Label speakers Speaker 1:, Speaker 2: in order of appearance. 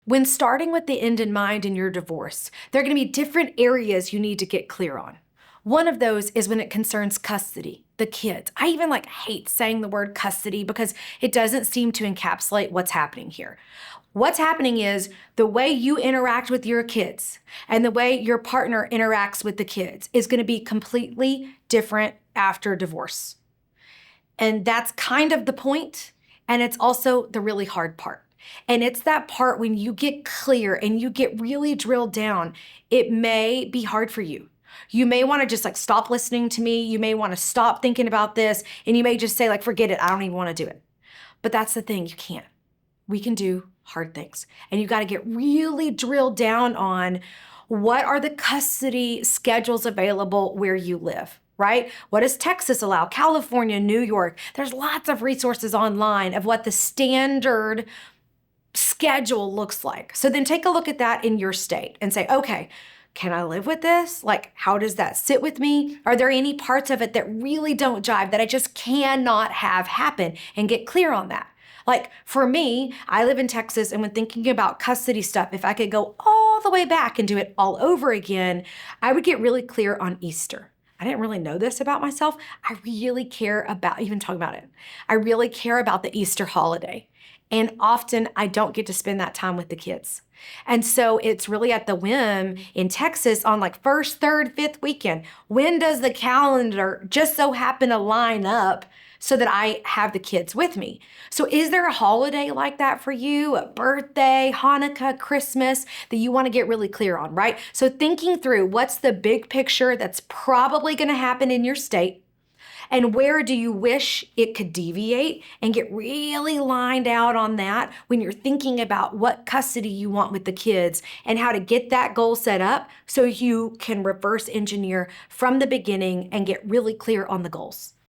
Speaker 1: When starting with the end in mind in your divorce, there are going to be different areas you need to get clear on. One of those is when it concerns custody, the kids. I even hate saying the word custody because it doesn't seem to encapsulate what's happening here. What's happening is the way you interact with your kids and the way your partner interacts with the kids is going to be completely different after divorce. And that's kind of the point, and it's also the really hard part. And it's that part when you get clear and you get really drilled down, it may be hard for you. You may want to just stop listening to me. You may want to stop thinking about this, and you may just say forget it. I don't even want to do it. But that's the thing, you can't. We can do hard things. And you got to get really drilled down on what are the custody schedules available where you live, right? What does Texas allow? California, New York. There's lots of resources online of what the standard schedule looks like. So then take a look at that in your state and say, okay, can I live with this? How does that sit with me? Are there any parts of it that really don't jive that I just cannot have happen? And get clear on that. For me, I live in Texas, and when thinking about custody stuff, if I could go all the way back and do it all over again, I would get really clear on Easter. I didn't really know this about myself. I really care about, even talking about it, I really care about the Easter holiday. And often I don't get to spend that time with the kids. And so it's really at the whim in Texas on first, third, fifth weekend. When does the calendar just so happen to line up so that I have the kids with me? So is there a holiday like that for you? A birthday, Hanukkah, Christmas that you want to get really clear on, right? So thinking through what's the big picture that's probably going to happen in your state, and where do you wish it could deviate, and get really lined out on that when you're thinking about what custody you want with the kids and how to get that goal set up so you can reverse engineer from the beginning and get really clear on the goals.